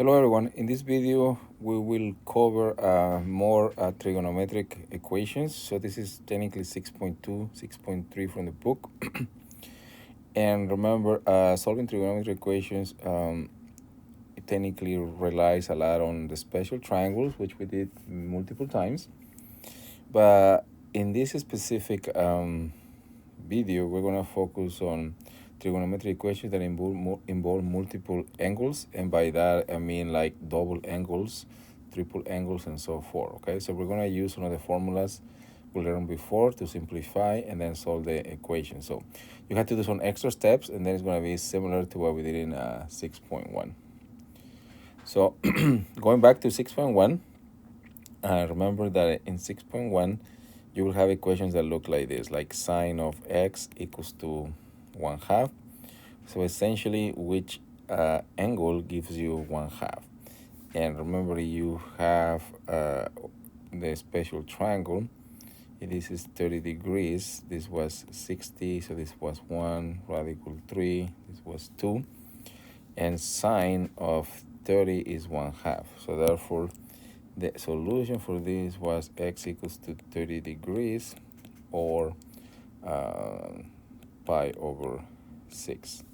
Hello everyone, in this video we will cover more trigonometric equations. So this is technically 6.2, 6.3 from the book. And remember, solving trigonometric equations it technically relies a lot on the special triangles, which we did multiple times. But in this specific video, we're going to focus on trigonometric equations that involve multiple angles, and by that I mean like double angles, triple angles, and so forth. Okay, so we're going to use one of the formulas we learned before to simplify and then solve the equation. So you have to do some extra steps, and then it's going to be similar to what we did in 6.1. So going back to 6.1, remember that in 6.1 you will have equations that look like this, like sine of x equals to 1/2. So essentially, which angle gives you 1/2? And remember, you have the special triangle. This is 30 degrees. This was 60, so this was 1, radical 3, this was 2. And sine of 30 is 1/2. So therefore, the solution for this was x equals to 30 degrees, or pi over 6,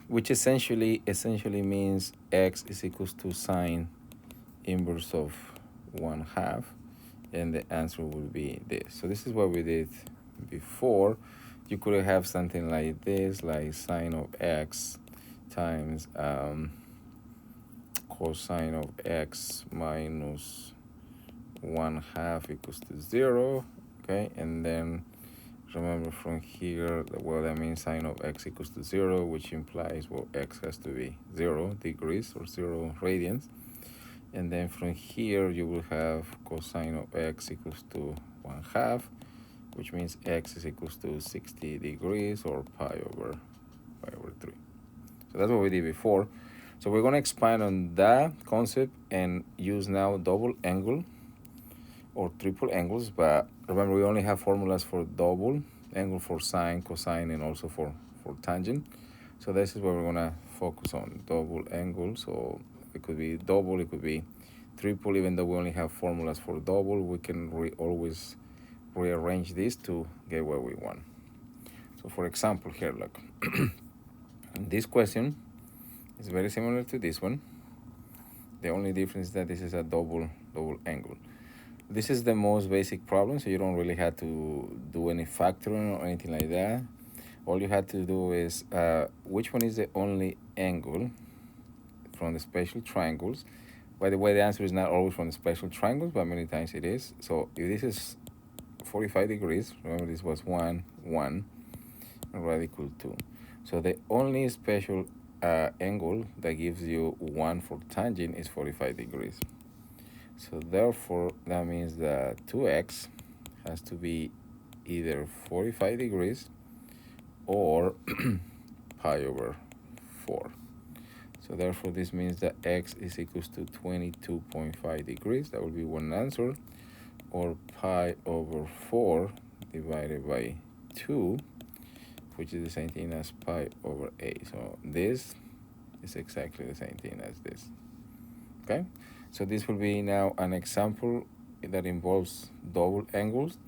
which essentially means x is equals to sine inverse of 1/2, and the answer will be this. So this is what we did before. You could have something like this, like sine of x times cosine of x minus 1/2 equals to 0. Okay, and then remember from here, well, that means sine of x equals to 0, which implies, well, x has to be 0 degrees or 0 radians. And then from here you will have cosine of x equals to 1/2, which means x is equals to 60 degrees, or pi over 3. So that's what we did before. So we're going to expand on that concept and use now double angle or triple angles. But remember, we only have formulas for double angle, for sine, cosine, and also for tangent. So this is what we're going to focus on, double angle. So it could be double, it could be triple. Even though we only have formulas for double, we can always rearrange this to get what we want. So for example, here, look. This question is very similar to this one. The only difference is that this is a double angle. This is the most basic problem, so you don't really have to do any factoring or anything like that. All you have to do is which one is the only angle from the special triangles. By the way, the answer is not always from the special triangles, but many times it is. So if this is 45 degrees, remember this was 1, and radical 2. So the only special angle that gives you 1 for tangent is 45 degrees. So therefore, that means that 2x has to be either 45 degrees or pi over 4. So therefore, this means that x is equals to 22.5 degrees. That will be one answer. Or pi over 4 divided by 2, which is the same thing as pi over 8. So this is exactly the same thing as this. Okay, so this will be now an example that involves double angles,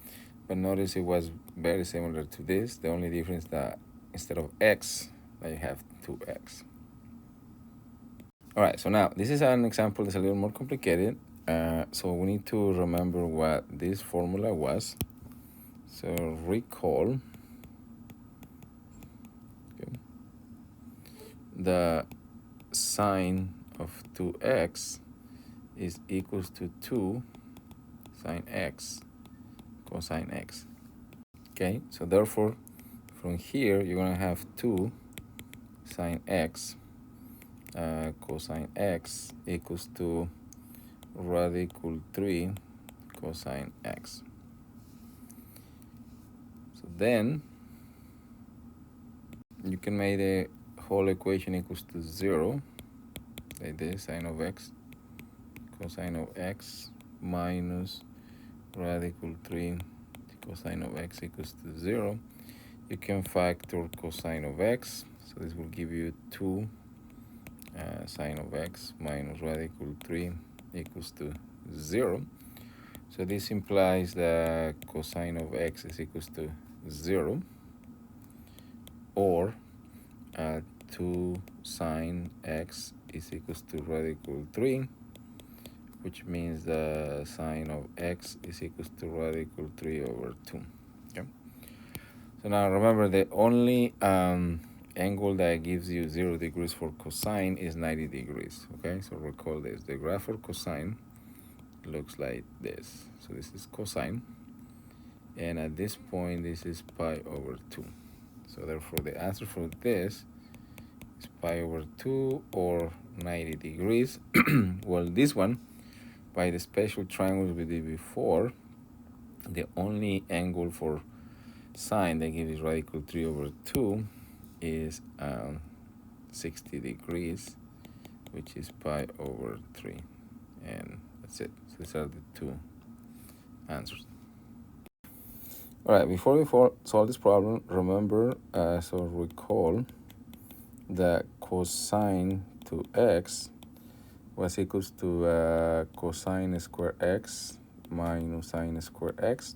but notice it was very similar to this. The only difference that instead of x, I have 2x. All right, so now this is an example that's a little more complicated. So we need to remember what this formula was. So recall, okay, the sine of 2x is equals to 2 sine x cosine x. Okay, so therefore from here you're going to have 2 sine x cosine x equals to radical 3 cosine x. So then you can make the whole equation equals to 0, like this, sine of x cosine of x minus radical 3 cosine of x equals to 0. You can factor cosine of x, so this will give you 2 sine of x minus radical 3 equals to 0. So this implies that cosine of x is equals to 0, or 2 sine x is equals to radical 3, which means the sine of x is equals to radical 3 over 2. Okay. So now remember, the only angle that gives you 0 degrees for cosine is 90 degrees. Okay, so recall this. The graph for cosine looks like this. So this is cosine, and at this point this is pi over 2. So therefore the answer for this is pi over 2 or 90 degrees. Well, this one, by the special triangles we did before, the only angle for sine that gives radical 3 over 2 is 60 degrees, which is pi over 3. And that's it. So these are the two answers. All right, before we solve this problem, remember, so recall that cosine to x was equals to cosine square x minus sine square x.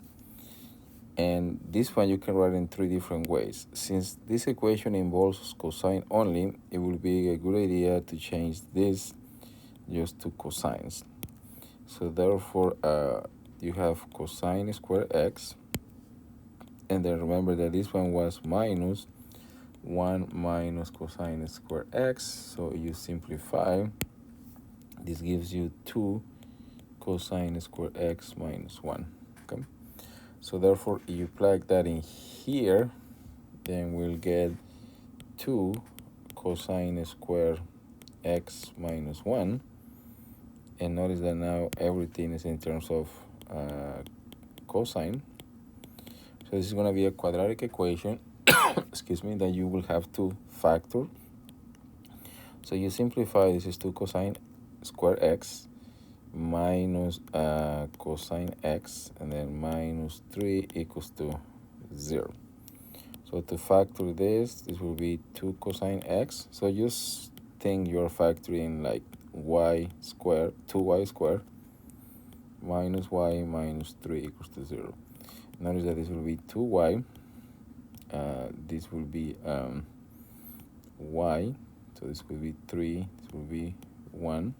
And this one you can write in 3 different ways. Since this equation involves cosine only, it will be a good idea to change this just to cosines. So therefore, you have cosine square x, and then remember that this one was minus 1 minus cosine square x. So you simplify, this gives you 2 cosine square x minus 1. Okay. So therefore, if you plug that in here, then we'll get 2 cosine square x minus 1. And notice that now everything is in terms of cosine. So this is going to be a quadratic equation, excuse me, that you will have to factor. So you simplify, this is 2 cosine square x minus cosine x, and then minus 3 equals to 0. So to factor this will be 2 cosine x. So just think you're factoring like y squared, 2y squared, minus y minus 3 equals to 0. Notice that this will be 2y. This will be y. So this will be 3. This will be 1.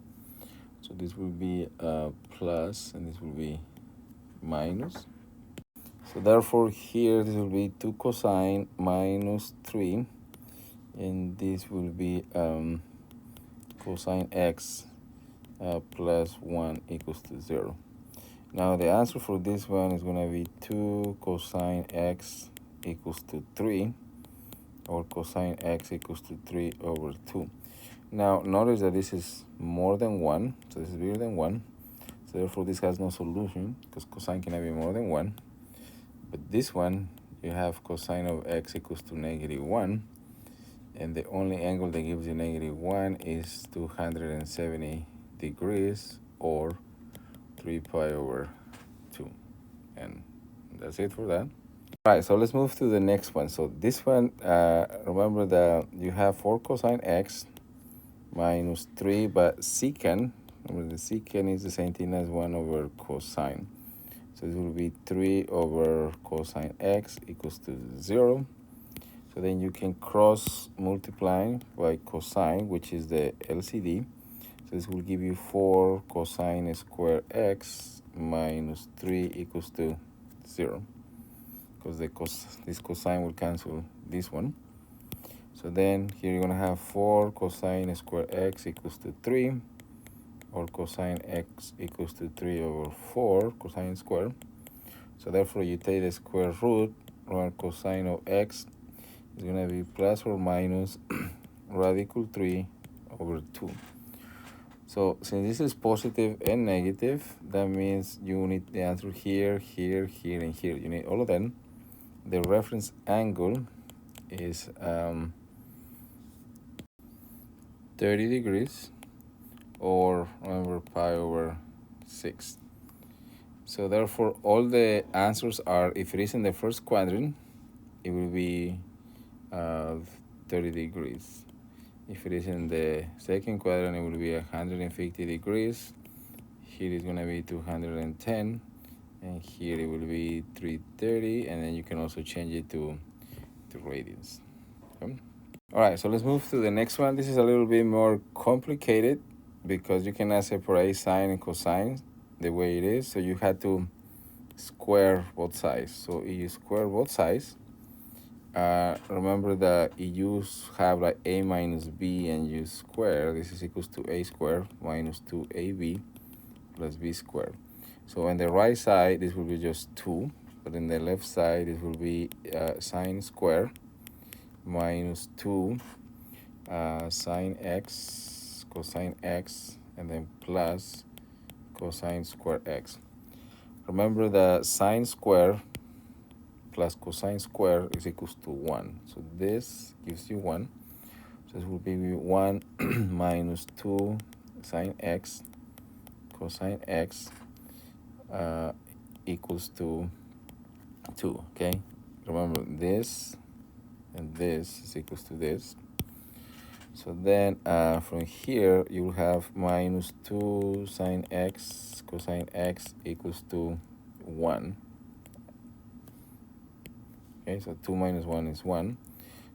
So this will be plus, and this will be minus. So therefore here this will be 2 cosine minus 3, and this will be cosine x plus 1 equals to 0. Now the answer for this one is going to be 2 cosine x equals to 3, or cosine x equals to 3 over 2. Now notice that this is more than 1, so this is bigger than 1. So therefore this has no solution, because cosine cannot be more than 1. But this one, you have cosine of x equals to -1. And the only angle that gives you -1 is 270 degrees, or 3 pi over 2. And that's it for that. All right, so let's move to the next one. So this one, remember that you have 4 cosine x minus 3, but secant, remember the secant is the same thing as 1 over cosine. So this will be 3 over cosine x equals to 0. So then you can cross multiply by cosine, which is the LCD. So this will give you 4 cosine square x minus 3 equals to 0. Because this cosine will cancel this one. So then here you're going to have 4 cosine square x equals to 3, or cosine x equals to 3 over 4 cosine square. So therefore you take the square root, or cosine of x is going to be plus or minus radical 3 over 2. So since this is positive and negative, that means you need the answer here, here, here, and here. You need all of them. The reference angle is 30 degrees, or remember pi over 6. So therefore all the answers are, if it is in the first quadrant, it will be 30 degrees. If it is in the second quadrant, it will be 150 degrees. Here is going to be 210, and here it will be 330, and then you can also change it to radians. Okay? All right, so let's move to the next one. This is a little bit more complicated because you cannot separate sine and cosine the way it is. So you had to square both sides. So if you square both sides, remember that if you have like a minus b and you square, this is equals to a squared minus 2ab plus b squared. So on the right side, this will be just 2, but in the left side, this will be sine squared minus 2 sine x cosine x, and then plus cosine square x. Remember that sine square plus cosine square is equals to 1. So this gives you 1. So this will be 1 minus 2 sine x cosine x equals to 2, okay? Remember this and this is equals to this. So then from here you will have minus 2 sine x cosine x equals to 1. Okay, so 2 minus 1 is 1.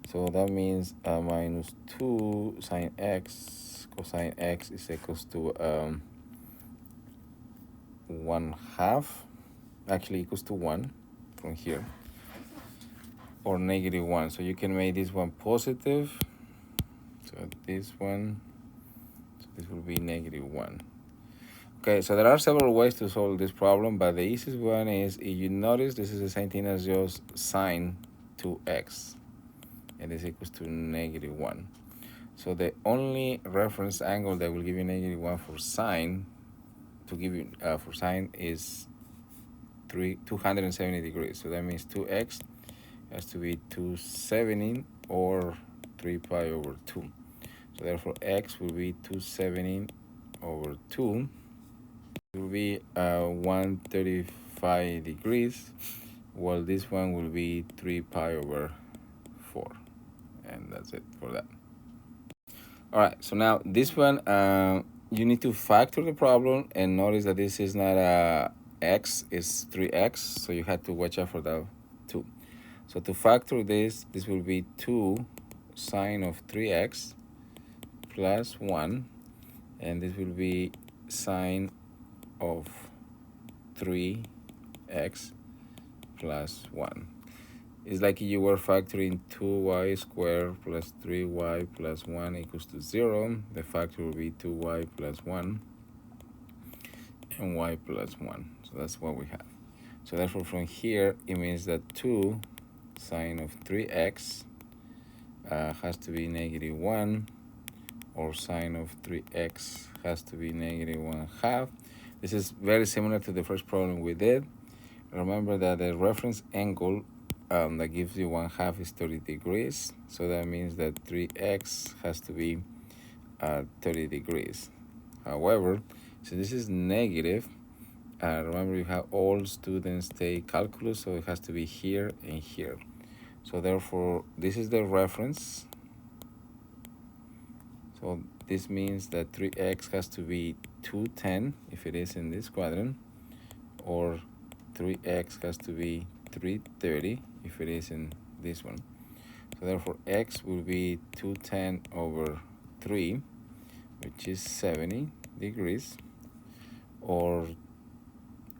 So that means minus 2 sine x cosine x is equals to 1/2. Actually equals to 1 from here. Or negative 1. So you can make this one positive. So this one, so this will be negative 1. Okay, so there are several ways to solve this problem, but the easiest one is, if you notice, this is the same thing as just sine 2x, and this equals to negative 1. So the only reference angle that will give you negative 1 for sine, to give you for sine, is 270 degrees. So that means 2x has to be 270 or 3 pi over 2. So therefore x will be 270 over 2. It will be 135 degrees, while this one will be 3 pi over 4. And that's it for that. All right, so now this one, you need to factor the problem, and notice that this is not x, it's 3x, so you have to watch out for that 2. So to factor this will be 2 sine of 3x plus 1, and this will be sine of 3x plus 1. It's like you were factoring 2y squared plus 3y plus 1 equals to 0. The factor will be 2y plus 1 and y plus 1. So that's what we have. So therefore from here, it means that 2 sine of 3x has to be negative 1, or sine of 3x has to be negative 1/2. This is very similar to the first problem we did. Remember that the reference angle that gives you 1/2 is 30 degrees. So that means that 3x has to be 30 degrees. However, so this is negative. Remember, you have all students take calculus, so it has to be here and here. So therefore, this is the reference. So this means that 3x has to be 210 if it is in this quadrant, or 3x has to be 330 if it is in this one. So therefore, x will be 210 over 3, which is 70 degrees, or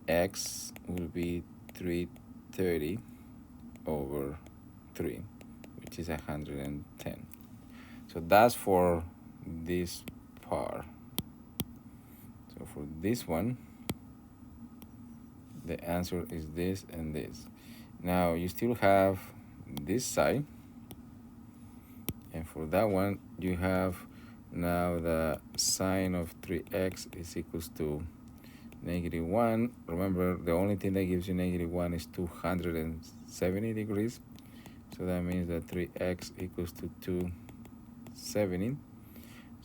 x will be 330 over 3, which is 110. So that's for this part. So for this one, the answer is this and this. Now you still have this side, and for that one you have now the sine of 3x is equals to negative 1. Remember, the only thing that gives you negative 1 is 270 degrees. So that means that 3x equals to 270.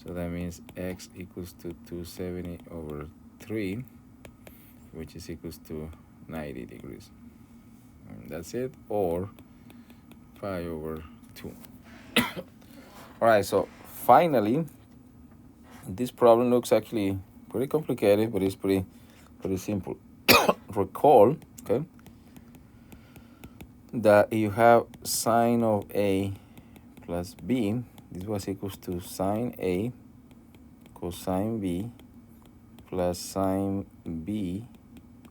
So that means x equals to 270 over 3, which is equals to 90 degrees. And that's it, or pi over 2. All right, so finally, this problem looks actually pretty complicated, but it's pretty simple. Recall, okay, that you have sine of A plus B. This was equals to sine A cosine B plus sine B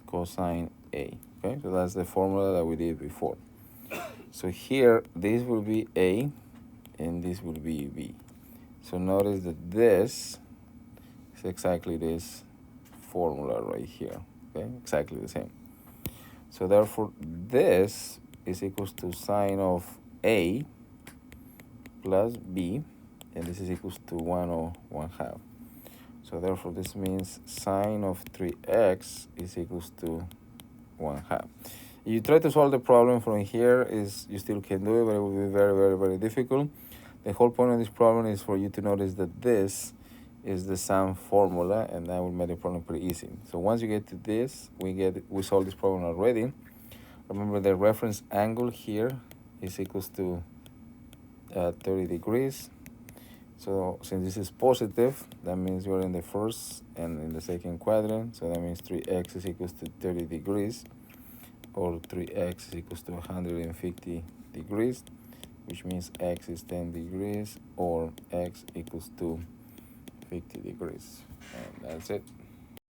cosine A. Okay, so that's the formula that we did before. So here, this will be A, and this will be B. So notice that this is exactly this formula right here. Okay, exactly the same. So therefore, this is equals to sine of A plus B, and this is equals to 1 or 1/2. So therefore, this means sine of 3x is equals to 1/2. If you try to solve the problem from here, you still can do it, but it will be very difficult. The whole point of this problem is for you to notice that this is the sum formula, and that will make the problem pretty easy. So once you get to this, we solved this problem already. Remember, the reference angle here is equals to 30 degrees. So since this is positive, that means you're in the first and in the second quadrant. So that means 3x is equals to 30 degrees, or 3x is equals to 150 degrees, which means x is 10 degrees, or x equals to 50 degrees. And that's it.